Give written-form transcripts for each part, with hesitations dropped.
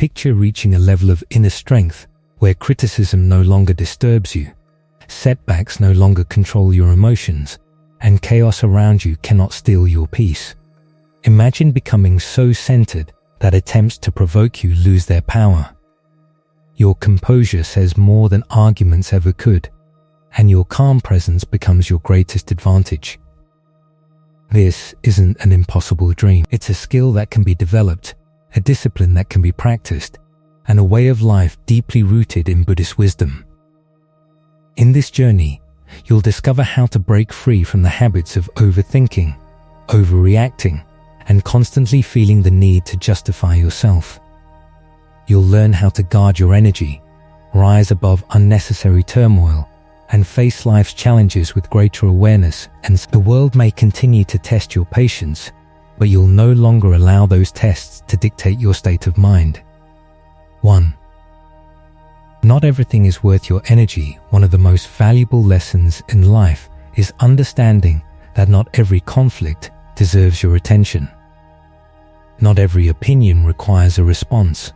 Picture reaching a level of inner strength where criticism no longer disturbs you, setbacks no longer control your emotions, and chaos around you cannot steal your peace. Imagine becoming so centered that attempts to provoke you lose their power. Your composure says more than arguments ever could, and your calm presence becomes your greatest advantage. This isn't an impossible dream. It's a skill that can be developed, a discipline that can be practiced, and a way of life deeply rooted in Buddhist wisdom. In this journey, you'll discover how to break free from the habits of overthinking, overreacting, and constantly feeling the need to justify yourself. You'll learn how to guard your energy, rise above unnecessary turmoil, and face life's challenges with greater awareness. And the world may continue to test your patience, but you'll no longer allow those tests to dictate your state of mind. 1. Not everything is worth your energy. One of the most valuable lessons in life is understanding that not every conflict deserves your attention. Not every opinion requires a response.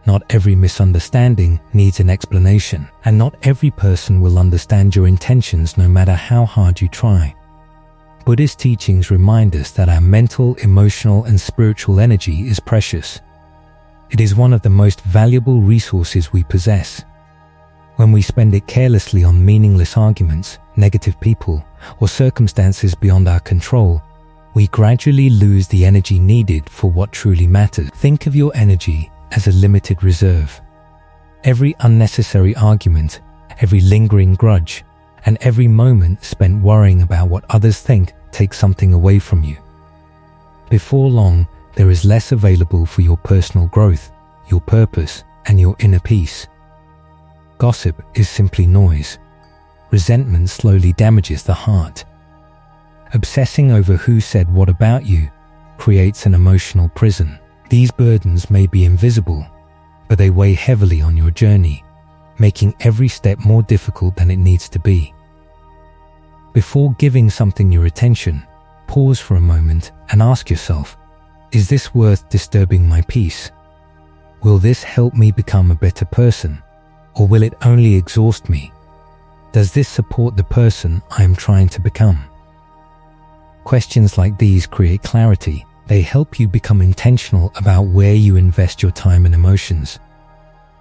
Not every misunderstanding needs an explanation, and not every person will understand your intentions no matter how hard you try. Buddhist teachings remind us that our mental, emotional, and spiritual energy is precious. It is one of the most valuable resources we possess. When we spend it carelessly on meaningless arguments, negative people, or circumstances beyond our control, we gradually lose the energy needed for what truly matters. Think of your energy as a limited reserve. Every unnecessary argument, every lingering grudge, and every moment spent worrying about what others think takes something away from you. Before long, there is less available for your personal growth, your purpose, and your inner peace. Gossip is simply noise. Resentment slowly damages the heart. Obsessing over who said what about you creates an emotional prison. These burdens may be invisible, but they weigh heavily on your journey, making every step more difficult than it needs to be. Before giving something your attention, pause for a moment and ask yourself, is this worth disturbing my peace? Will this help me become a better person, or will it only exhaust me? Does this support the person I am trying to become? Questions like these create clarity. They help you become intentional about where you invest your time and emotions.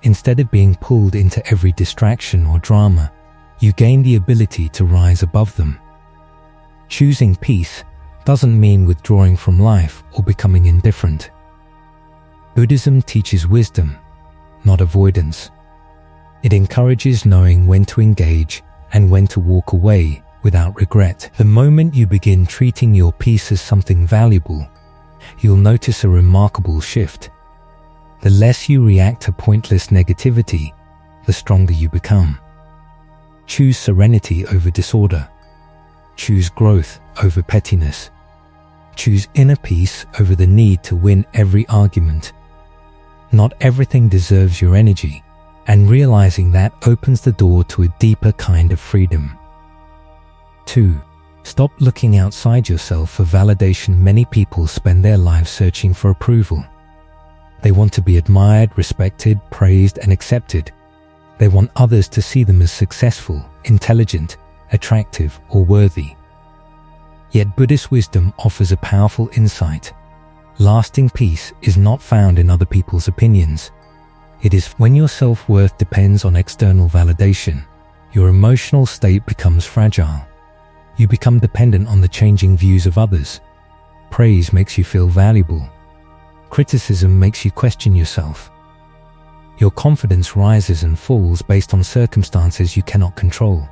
Instead of being pulled into every distraction or drama, you gain the ability to rise above them. Choosing peace doesn't mean withdrawing from life or becoming indifferent. Buddhism teaches wisdom, not avoidance. It encourages knowing when to engage and when to walk away without regret. The moment you begin treating your peace as something valuable, you'll notice a remarkable shift. The less you react to pointless negativity, the stronger you become. Choose serenity over disorder. Choose growth over pettiness. Choose inner peace over the need to win every argument. Not everything deserves your energy, and realizing that opens the door to a deeper kind of freedom. 2. Stop looking outside yourself for validation. Many people spend their lives searching for approval. They want to be admired, respected, praised, and accepted. They want others to see them as successful, intelligent, attractive, or worthy. Yet Buddhist wisdom offers a powerful insight. Lasting peace is not found in other people's opinions. It is when your self-worth depends on external validation, your emotional state becomes fragile. You become dependent on the changing views of others. Praise makes you feel valuable. Criticism makes you question yourself. Your confidence rises and falls based on circumstances you cannot control.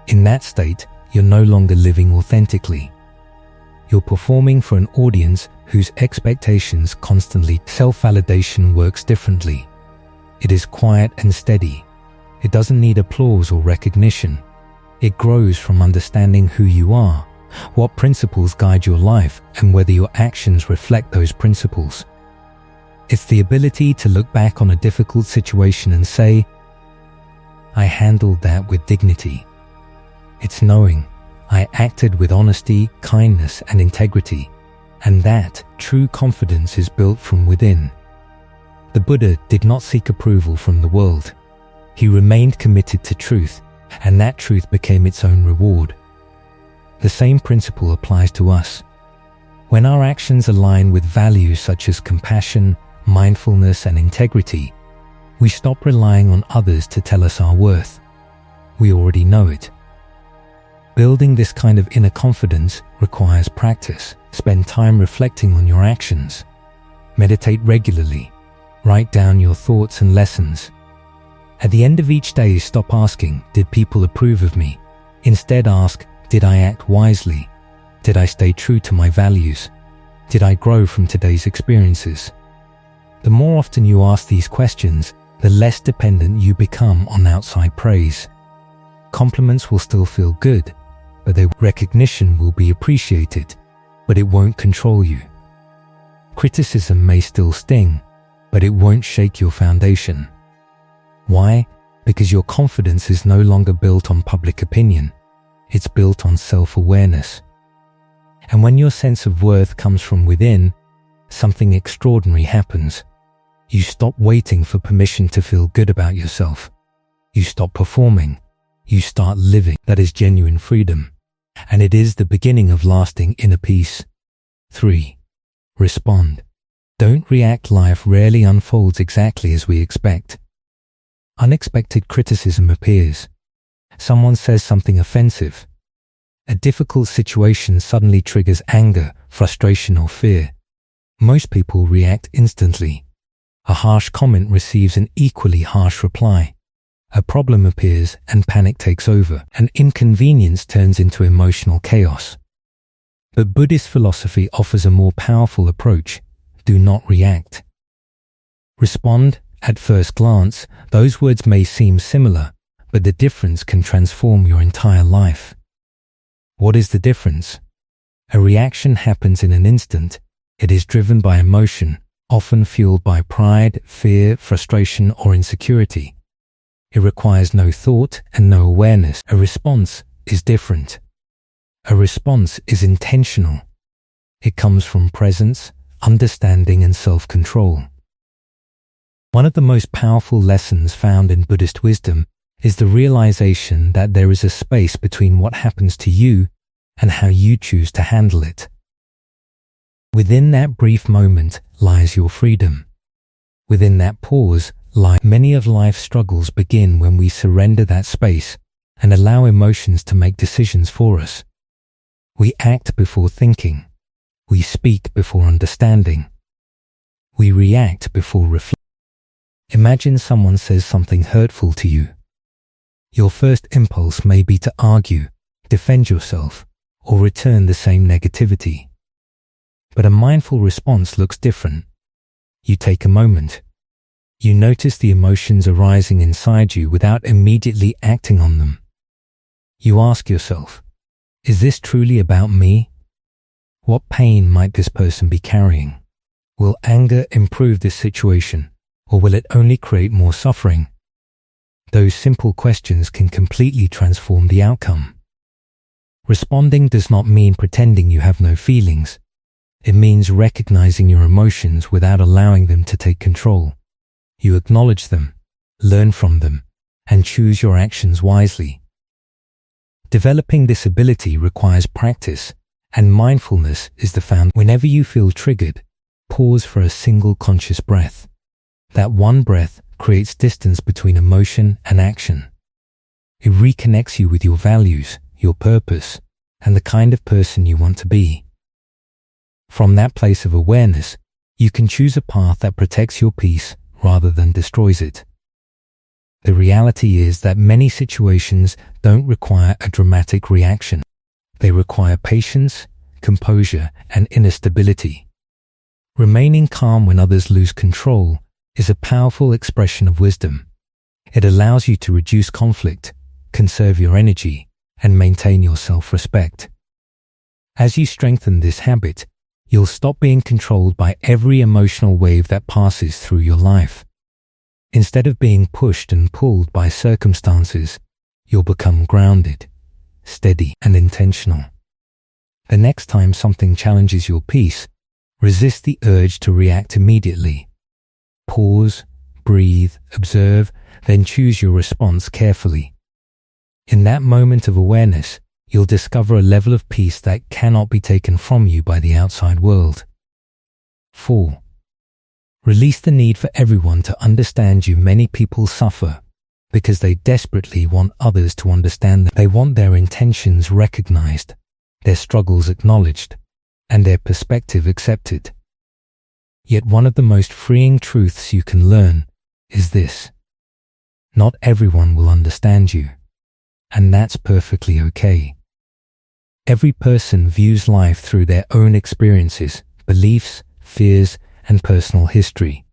In that state, you're no longer living authentically. You're performing for an audience whose expectations constantly. Self-validation works differently. It is quiet and steady. It doesn't need applause or recognition. It grows from understanding who you are, what principles guide your life, and whether your actions reflect those principles. It's the ability to look back on a difficult situation and say, I handled that with dignity. It's knowing, I acted with honesty, kindness, and integrity, and that true confidence is built from within. The Buddha did not seek approval from the world. He remained committed to truth, and that truth became its own reward. The same principle applies to us. When our actions align with values such as compassion, mindfulness, and integrity, we stop relying on others to tell us our worth. We already know it. Building this kind of inner confidence requires practice. Spend time reflecting on your actions. Meditate regularly. Write down your thoughts and lessons. At the end of each day, stop asking, "Did people approve of me?" Instead ask, "Did I act wisely? Did I stay true to my values? Did I grow from today's experiences?" The more often you ask these questions, the less dependent you become on outside praise. Compliments will still feel good, but their recognition will be appreciated, but it won't control you. Criticism may still sting, but it won't shake your foundation. Why? Because your confidence is no longer built on public opinion. It's built on self-awareness. And when your sense of worth comes from within, something extraordinary happens. You stop waiting for permission to feel good about yourself. You stop performing. You start living. That is genuine freedom. And it is the beginning of lasting inner peace. 3. Respond. Don't react. Life rarely unfolds exactly as we expect. Unexpected criticism appears. Someone says something offensive. A difficult situation suddenly triggers anger, frustration, or fear. Most people react instantly. A harsh comment receives an equally harsh reply. A problem appears and panic takes over. An inconvenience turns into emotional chaos. But Buddhist philosophy offers a more powerful approach. Do not react. Respond. At first glance, those words may seem similar, but the difference can transform your entire life. What is the difference? A reaction happens in an instant. It is driven by emotion, often fueled by pride, fear, frustration, or insecurity. It requires no thought and no awareness. A response is different. A response is intentional. It comes from presence, understanding, and self-control. One of the most powerful lessons found in Buddhist wisdom is the realization that there is a space between what happens to you and how you choose to handle it. Within that brief moment lies your freedom. Within that pause lie many of life's struggles. Begin when we surrender that space and allow emotions to make decisions for us. We act before thinking. We speak before understanding. We react before reflecting. Imagine someone says something hurtful to you. Your first impulse may be to argue, defend yourself, or return the same negativity. But a mindful response looks different. You take a moment. You notice the emotions arising inside you without immediately acting on them. You ask yourself, is this truly about me? What pain might this person be carrying? Will anger improve this situation, or will it only create more suffering? Those simple questions can completely transform the outcome. Responding does not mean pretending you have no feelings. It means recognizing your emotions without allowing them to take control. You acknowledge them, learn from them, and choose your actions wisely. Developing this ability requires practice, and mindfulness is the foundation. Whenever you feel triggered, pause for a single conscious breath. That one breath creates distance between emotion and action. It reconnects you with your values, your purpose, and the kind of person you want to be. From that place of awareness, you can choose a path that protects your peace rather than destroys it. The reality is that many situations don't require a dramatic reaction. They require patience, composure, and inner stability. Remaining calm when others lose control is a powerful expression of wisdom. It allows you to reduce conflict, conserve your energy, and maintain your self-respect. As you strengthen this habit, you'll stop being controlled by every emotional wave that passes through your life. Instead of being pushed and pulled by circumstances, you'll become grounded, steady, and intentional. The next time something challenges your peace, resist the urge to react immediately. pause, breathe, observe, then choose your response carefully. In that moment of awareness, you'll discover a level of peace that cannot be taken from you by the outside world. 4. Release the need for everyone to understand you. Many people suffer because they desperately want others to understand them. They want their intentions recognized, their struggles acknowledged, and their perspective accepted. Yet one of the most freeing truths you can learn is this: not everyone will understand you, and that's perfectly okay. Every person views life through their own experiences, beliefs, fears, and personal history.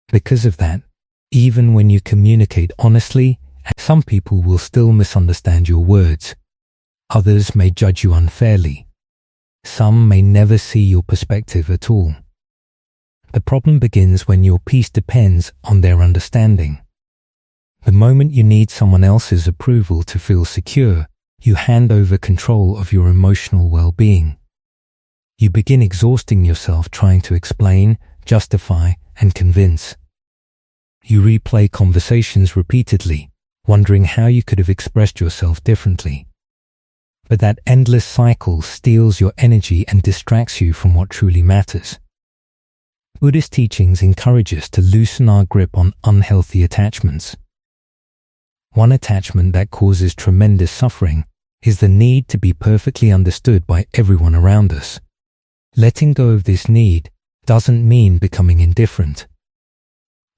Because of that, even when you communicate honestly, some people will still misunderstand your words. Others may judge you unfairly. Some may never see your perspective at all. The problem begins when your peace depends on their understanding. The moment you need someone else's approval to feel secure, you hand over control of your emotional well-being. You begin exhausting yourself trying to explain, justify, and convince. You replay conversations repeatedly, wondering how you could have expressed yourself differently. But that endless cycle steals your energy and distracts you from what truly matters. Buddhist teachings encourage us to loosen our grip on unhealthy attachments. One attachment that causes tremendous suffering is the need to be perfectly understood by everyone around us. Letting go of this need doesn't mean becoming indifferent.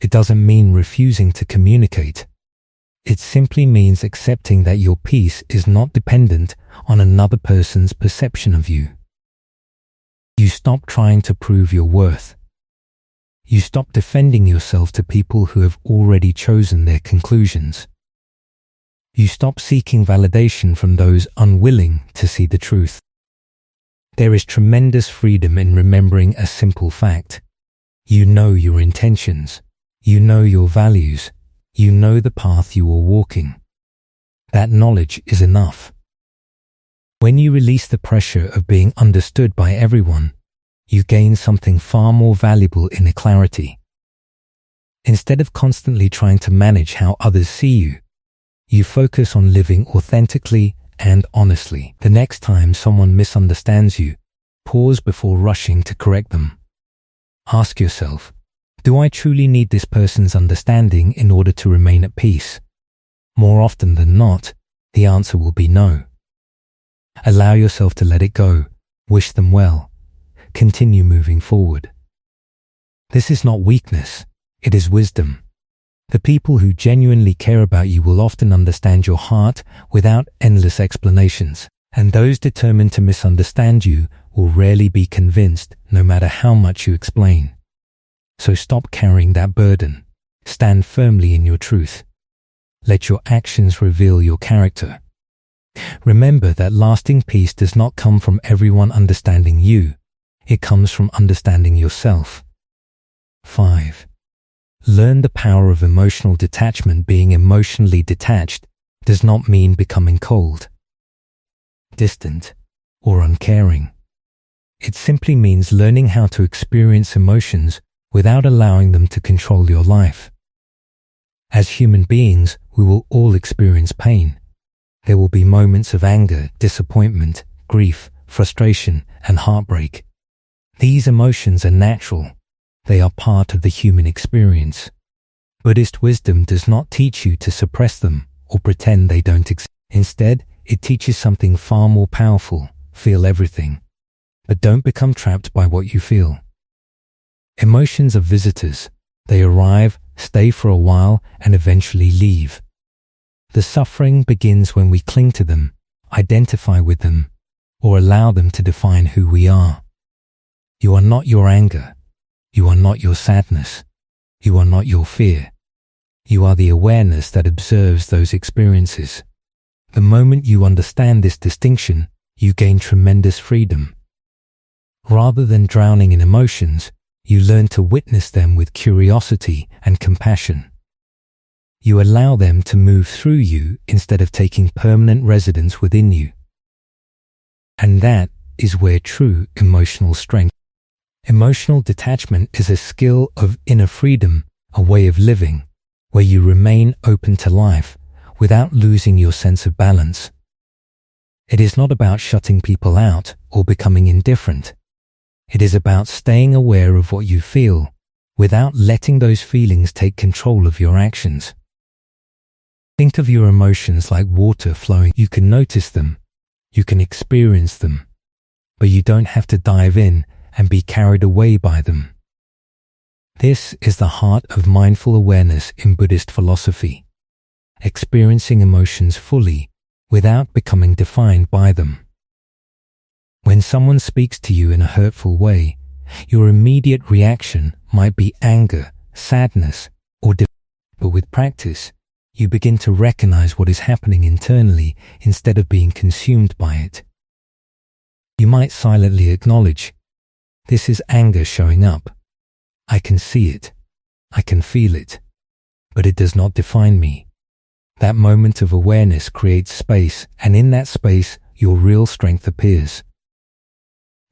It doesn't mean refusing to communicate. It simply means accepting that your peace is not dependent on another person's perception of you. You stop trying to prove your worth. You stop defending yourself to people who have already chosen their conclusions. You stop seeking validation from those unwilling to see the truth. There is tremendous freedom in remembering a simple fact. You know your intentions. You know your values. You know the path you are walking. That knowledge is enough. When you release the pressure of being understood by everyone, you gain something far more valuable in clarity. Instead of constantly trying to manage how others see you, you focus on living authentically and honestly. The next time someone misunderstands you, pause before rushing to correct them. Ask yourself, do I truly need this person's understanding in order to remain at peace? More often than not, the answer will be no. Allow yourself to let it go, wish them well, continue moving forward. This is not weakness, it is wisdom. The people who genuinely care about you will often understand your heart without endless explanations, and those determined to misunderstand you will rarely be convinced no matter how much you explain. So stop carrying that burden. Stand firmly in your truth. Let your actions reveal your character. Remember that lasting peace does not come from everyone understanding you. It comes from understanding yourself. 5. Learn the power of emotional detachment. Being emotionally detached does not mean becoming cold, distant, or uncaring. It simply means learning how to experience emotions without allowing them to control your life. As human beings, we will all experience pain. There will be moments of anger, disappointment, grief, frustration, and heartbreak. These emotions are natural. They are part of the human experience. Buddhist wisdom does not teach you to suppress them or pretend they don't exist. Instead, it teaches something far more powerful: feel everything, but don't become trapped by what you feel. Emotions are visitors. They arrive, stay for a while, and eventually leave. The suffering begins when we cling to them, identify with them, or allow them to define who we are. You are not your anger. You are not your sadness. You are not your fear. You are the awareness that observes those experiences. The moment you understand this distinction, you gain tremendous freedom. Rather than drowning in emotions, you learn to witness them with curiosity and compassion. You allow them to move through you instead of taking permanent residence within you. And that is where true emotional strength. Emotional detachment is a skill of inner freedom, a way of living, where you remain open to life without losing your sense of balance. It is not about shutting people out or becoming indifferent. It is about staying aware of what you feel without letting those feelings take control of your actions. Think of your emotions like water flowing. You can notice them, you can experience them, but you don't have to dive in and be carried away by them. This is the heart of mindful awareness in Buddhist philosophy, experiencing emotions fully without becoming defined by them. When someone speaks to you in a hurtful way, your immediate reaction might be anger, sadness, or but with practice, you begin to recognize what is happening internally instead of being consumed by it. You might silently acknowledge, "This is anger showing up. I can see it. I can feel it. But it does not define me." That moment of awareness creates space, and in that space, your real strength appears.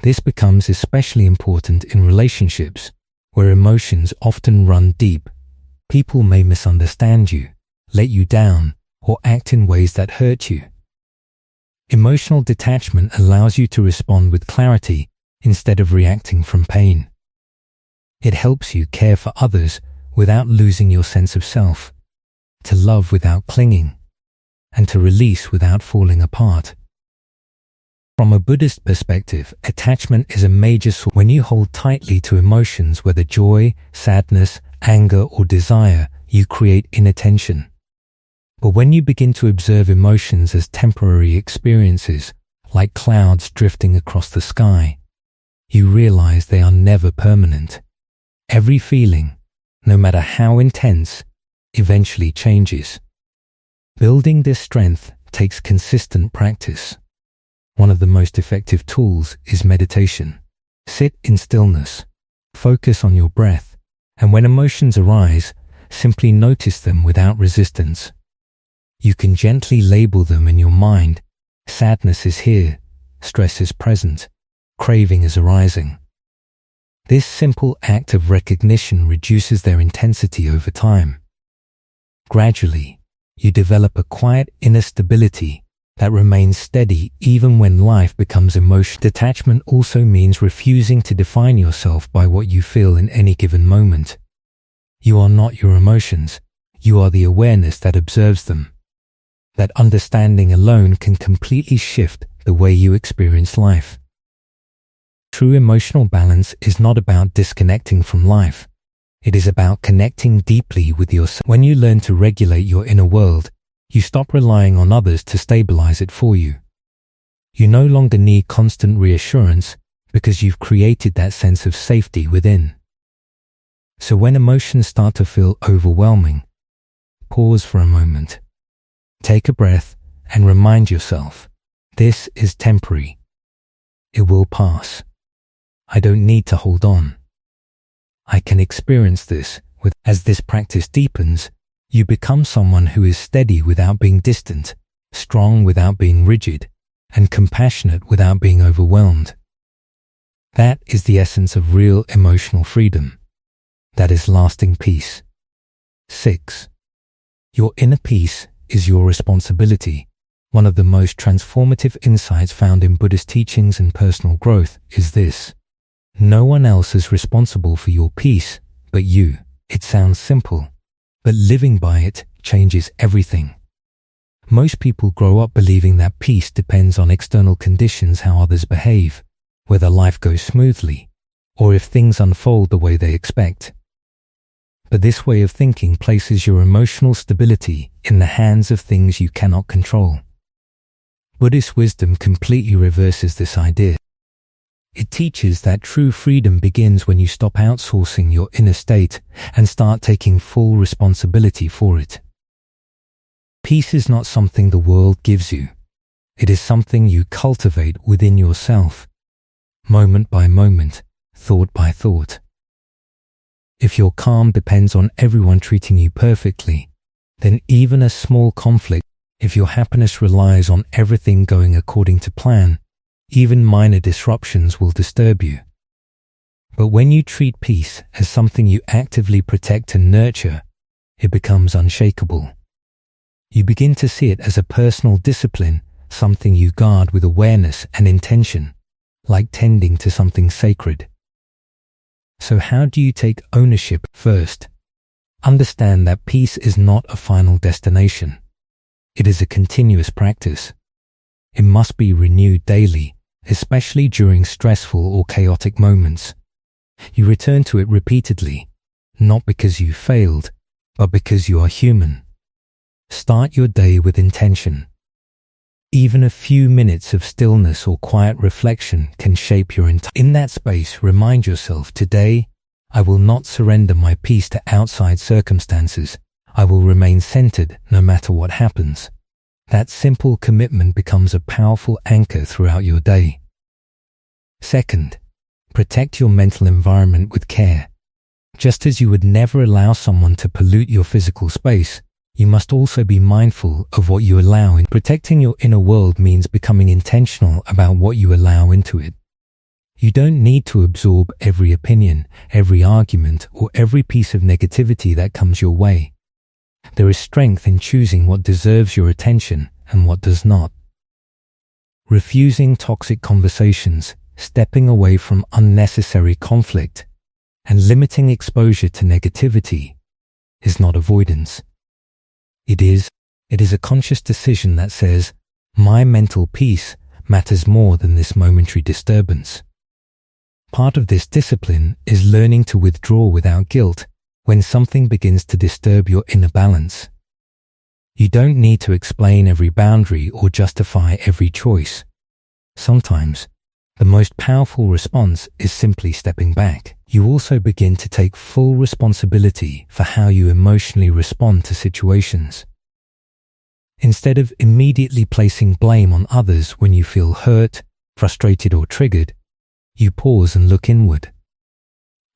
This becomes especially important in relationships, where emotions often run deep. People may misunderstand you, let you down, or act in ways that hurt you. Emotional detachment allows you to respond with clarity instead of reacting from pain. It helps you care for others without losing your sense of self, to love without clinging, and to release without falling apart. From a Buddhist perspective, attachment is a major source. When you hold tightly to emotions, whether joy, sadness, anger, or desire, you create inattention. But when you begin to observe emotions as temporary experiences, like clouds drifting across the sky, you realize they are never permanent. Every feeling, no matter how intense, eventually changes. Building this strength takes consistent practice. One of the most effective tools is meditation. Sit in stillness, focus on your breath, and when emotions arise, simply notice them without resistance. You can gently label them in your mind. Sadness is here, stress is present, craving is arising. This simple act of recognition reduces their intensity over time. Gradually, you develop a quiet inner stability that remains steady even when life becomes emotional. Detachment also means refusing to define yourself by what you feel in any given moment. You are not your emotions, you are the awareness that observes them. That understanding alone can completely shift the way you experience life. True emotional balance is not about disconnecting from life. It is about connecting deeply with yourself. When you learn to regulate your inner world, you stop relying on others to stabilize it for you. You no longer need constant reassurance because you've created that sense of safety within. So when emotions start to feel overwhelming, pause for a moment. Take a breath and remind yourself, this is temporary. It will pass. I don't need to hold on. I can experience this. As this practice deepens, you become someone who is steady without being distant, strong without being rigid, and compassionate without being overwhelmed. That is the essence of real emotional freedom. That is lasting peace. 6. Your inner peace is your responsibility. One of the most transformative insights found in Buddhist teachings and personal growth is this: no one else is responsible for your peace but you. It sounds simple, but living by it changes everything. Most people grow up believing that peace depends on external conditions, how others behave, whether life goes smoothly, or if things unfold the way they expect. But this way of thinking places your emotional stability in the hands of things you cannot control. Buddhist wisdom completely reverses this idea. It teaches that true freedom begins when you stop outsourcing your inner state and start taking full responsibility for it. Peace is not something the world gives you. It is something you cultivate within yourself, moment by moment, thought by thought. If your calm depends on everyone treating you perfectly, then even a small conflict, if your happiness relies on everything going according to plan, even minor disruptions will disturb you. But when you treat peace as something you actively protect and nurture, it becomes unshakable. You begin to see it as a personal discipline, something you guard with awareness and intention, like tending to something sacred. So how do you take ownership? First, understand that peace is not a final destination. It is a continuous practice. It must be renewed daily, especially during stressful or chaotic moments. You return to it repeatedly, not because you failed, but because you are human. Start your day with intention. Even a few minutes of stillness or quiet reflection can shape your entire. In that space, remind yourself, today, I will not surrender my peace to outside circumstances. I will remain centered no matter what happens. That simple commitment becomes a powerful anchor throughout your day. Second, protect your mental environment with care. Just as you would never allow someone to pollute your physical space, you must also be mindful of what you allow in. Protecting your inner world means becoming intentional about what you allow into it. You don't need to absorb every opinion, every argument, or every piece of negativity that comes your way. There is strength in choosing what deserves your attention and what does not. Refusing toxic conversations, stepping away from unnecessary conflict, and limiting exposure to negativity is not avoidance. It is a conscious decision that says, my mental peace matters more than this momentary disturbance. Part of this discipline is learning to withdraw without guilt when something begins to disturb your inner balance. You don't need to explain every boundary or justify every choice. Sometimes, the most powerful response is simply stepping back. You also begin to take full responsibility for how you emotionally respond to situations. Instead of immediately placing blame on others when you feel hurt, frustrated, or triggered, you pause and look inward.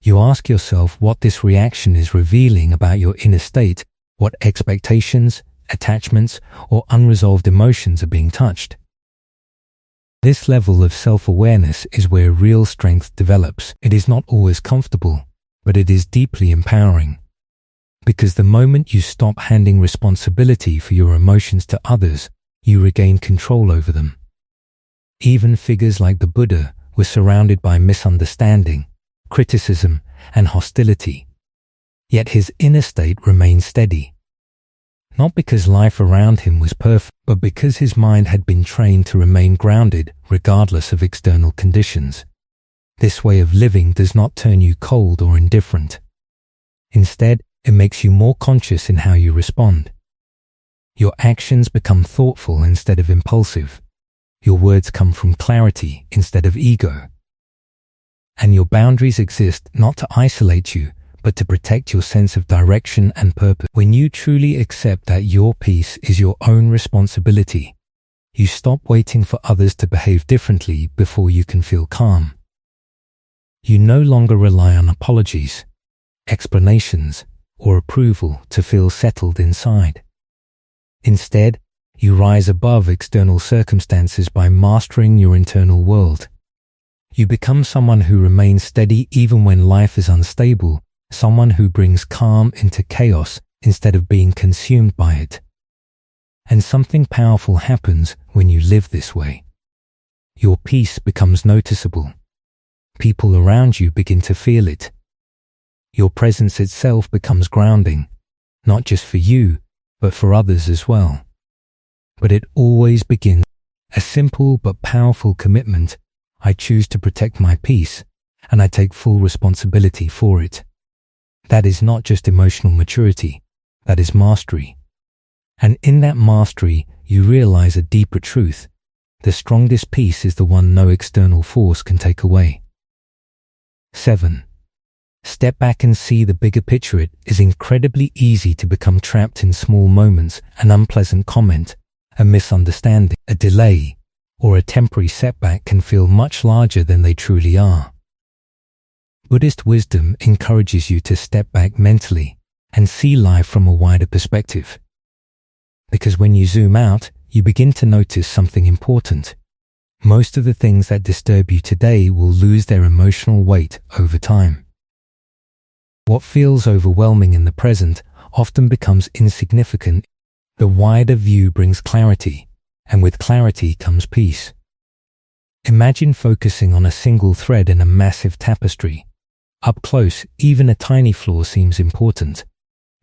You ask yourself what this reaction is revealing about your inner state, what expectations, attachments, or unresolved emotions are being touched. This level of self-awareness is where real strength develops. It is not always comfortable, but it is deeply empowering. Because the moment you stop handing responsibility for your emotions to others, you regain control over them. Even figures like the Buddha were surrounded by misunderstanding, criticism, and hostility. Yet his inner state remained steady. Not because life around him was perfect, but because his mind had been trained to remain grounded regardless of external conditions. This way of living does not turn you cold or indifferent. Instead, it makes you more conscious in how you respond. Your actions become thoughtful instead of impulsive. Your words come from clarity instead of ego. And your boundaries exist not to isolate you, but to protect your sense of direction and purpose. When you truly accept that your peace is your own responsibility, you stop waiting for others to behave differently before you can feel calm. You no longer rely on apologies, explanations, or approval to feel settled inside. Instead, you rise above external circumstances by mastering your internal world. You become someone who remains steady even when life is unstable, someone who brings calm into chaos instead of being consumed by it. And something powerful happens when you live this way. Your peace becomes noticeable. People around you begin to feel it. Your presence itself becomes grounding, not just for you, but for others as well. But it always begins a simple but powerful commitment. I choose to protect my peace, and I take full responsibility for it. That is not just emotional maturity, that is mastery. And in that mastery, you realize a deeper truth. The strongest peace is the one no external force can take away. 7. Step back and see the bigger picture. It is incredibly easy to become trapped in small moments, an unpleasant comment, a misunderstanding, a delay, or a temporary setback can feel much larger than they truly are. Buddhist wisdom encourages you to step back mentally and see life from a wider perspective. Because when you zoom out, you begin to notice something important. Most of the things that disturb you today will lose their emotional weight over time. What feels overwhelming in the present often becomes insignificant. The wider view brings clarity, and with clarity comes peace. Imagine focusing on a single thread in a massive tapestry. Up close, even a tiny flaw seems important,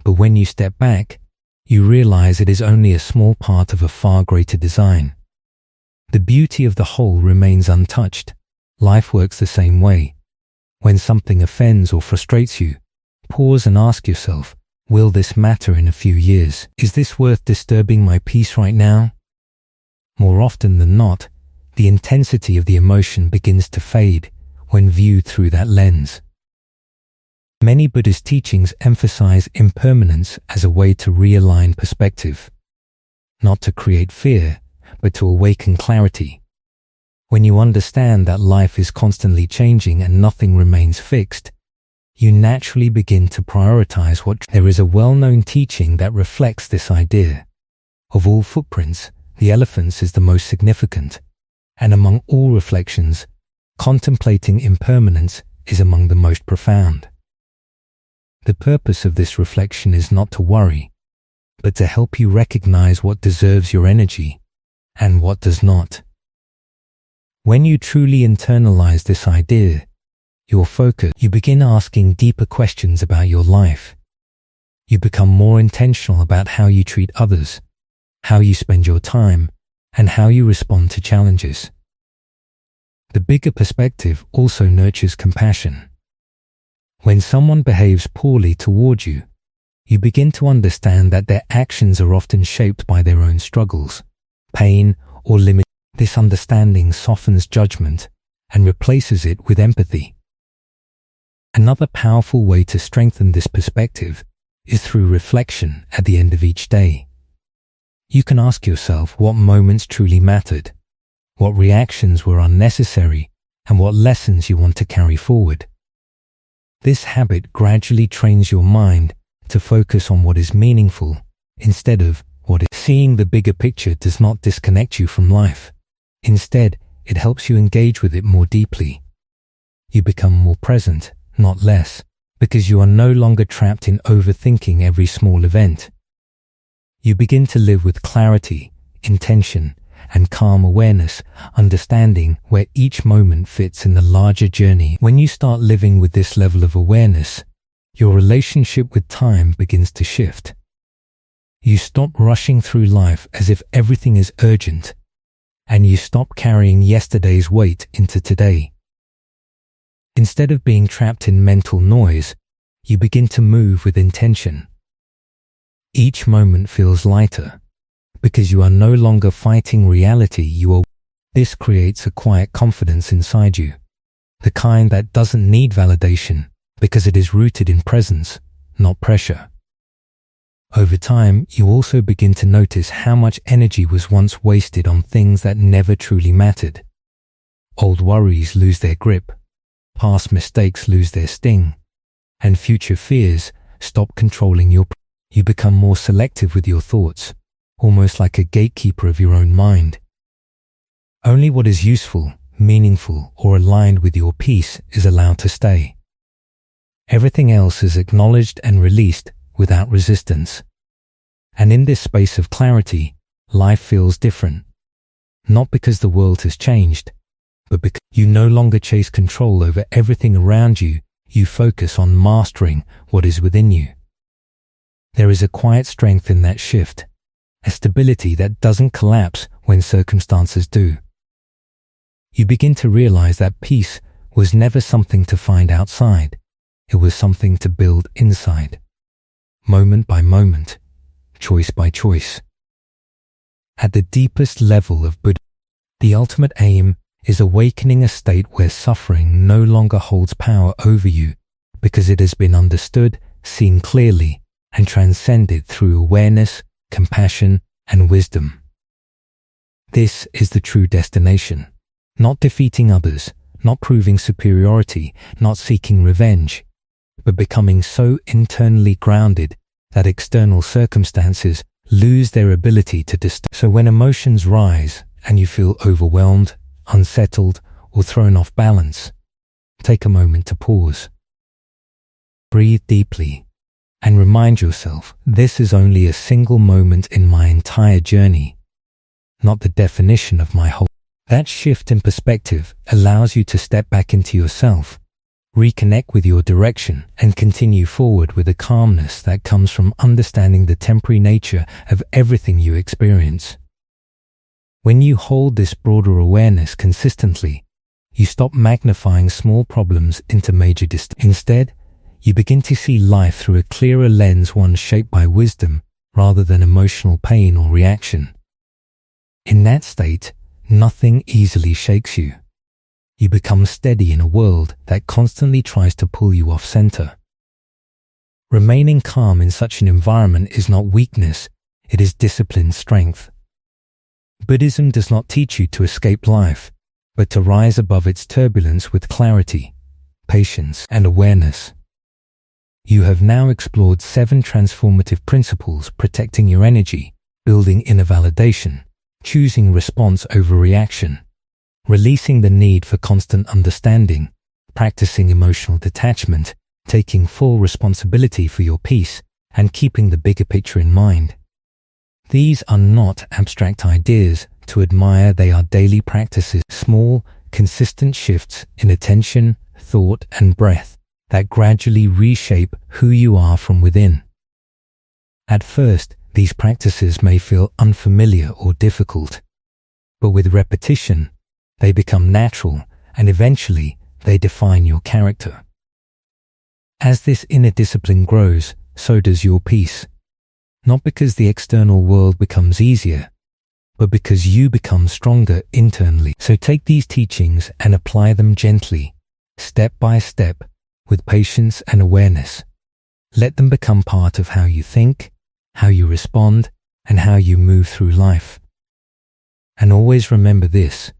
but when you step back, you realize it is only a small part of a far greater design. The beauty of the whole remains untouched. Life works the same way. When something offends or frustrates you, pause and ask yourself, will this matter in a few years? Is this worth disturbing my peace right now? More often than not, the intensity of the emotion begins to fade when viewed through that lens. Many Buddhist teachings emphasize impermanence as a way to realign perspective, not to create fear, but to awaken clarity. When you understand that life is constantly changing and nothing remains fixed, you naturally begin to prioritize what. There is a well-known teaching that reflects this idea. Of all footprints, the elephant's is the most significant, and among all reflections, contemplating impermanence is among the most profound. The purpose of this reflection is not to worry, but to help you recognize what deserves your energy and what does not. When you truly internalize this idea, your focus, you begin asking deeper questions about your life. You become more intentional about how you treat others, how you spend your time, and how you respond to challenges. The bigger perspective also nurtures compassion. When someone behaves poorly toward you, you begin to understand that their actions are often shaped by their own struggles, pain, or limits. This understanding softens judgment and replaces it with empathy. Another powerful way to strengthen this perspective is through reflection at the end of each day. You can ask yourself what moments truly mattered, what reactions were unnecessary, and what lessons you want to carry forward. This habit gradually trains your mind to focus on what is meaningful instead of what is. Seeing the bigger picture does not disconnect you from life. Instead, it helps you engage with it more deeply. You become more present, not less, because you are no longer trapped in overthinking every small event. You begin to live with clarity, intention, and calm awareness, understanding where each moment fits in the larger journey. When you start living with this level of awareness, your relationship with time begins to shift. You stop rushing through life as if everything is urgent, and you stop carrying yesterday's weight into today. Instead of being trapped in mental noise, you begin to move with intention. Each moment feels lighter, because you are no longer fighting reality. This creates a quiet confidence inside you, the kind that doesn't need validation because it is rooted in presence, not pressure. Over time, you also begin to notice how much energy was once wasted on things that never truly mattered. Old worries lose their grip, past mistakes lose their sting, and future fears stop controlling you become more selective with your thoughts, almost like a gatekeeper of your own mind. Only what is useful, meaningful, or aligned with your peace is allowed to stay. Everything else is acknowledged and released without resistance. And in this space of clarity, life feels different. Not because the world has changed, but because you no longer chase control over everything around you, you focus on mastering what is within you. There is a quiet strength in that shift, a stability that doesn't collapse when circumstances do. You begin to realize that peace was never something to find outside. It was something to build inside, moment by moment, choice by choice. At the deepest level of Buddhism, the ultimate aim is awakening a state where suffering no longer holds power over you because it has been understood, seen clearly, and transcended through awareness, compassion, and wisdom. This is the true destination, not defeating others, not proving superiority, not seeking revenge, but becoming so internally grounded that external circumstances lose their ability to disturb. So when emotions rise and you feel overwhelmed, unsettled, or thrown off balance, take a moment to pause. Breathe deeply and remind yourself this is only a single moment in my entire journey, not the definition of my whole. That shift in perspective allows you to step back into yourself, reconnect with your direction, and continue forward with a calmness that comes from understanding the temporary nature of everything you experience. When you hold this broader awareness consistently, you stop magnifying small problems into major distance. Instead, you begin to see life through a clearer lens, one shaped by wisdom rather than emotional pain or reaction. In that state, nothing easily shakes you. You become steady in a world that constantly tries to pull you off center. Remaining calm in such an environment is not weakness, it is disciplined strength. Buddhism does not teach you to escape life, but to rise above its turbulence with clarity, patience, and awareness. You have now explored 7 transformative principles: protecting your energy, building inner validation, choosing response over reaction, releasing the need for constant understanding, practicing emotional detachment, taking full responsibility for your peace, and keeping the bigger picture in mind. These are not abstract ideas to admire, they are daily practices, small, consistent shifts in attention, thought, and breath that gradually reshape who you are from within. At first, these practices may feel unfamiliar or difficult, but with repetition, they become natural and eventually they define your character. As this inner discipline grows, so does your peace. Not because the external world becomes easier, but because you become stronger internally. So take these teachings and apply them gently, step by step, with patience and awareness. Let them become part of how you think, how you respond, and how you move through life. And always remember this: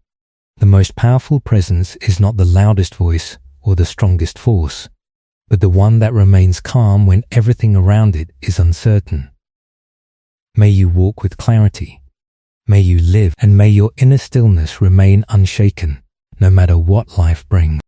the most powerful presence is not the loudest voice or the strongest force, but the one that remains calm when everything around it is uncertain. May you walk with clarity. May you live, and may your inner stillness remain unshaken, no matter what life brings.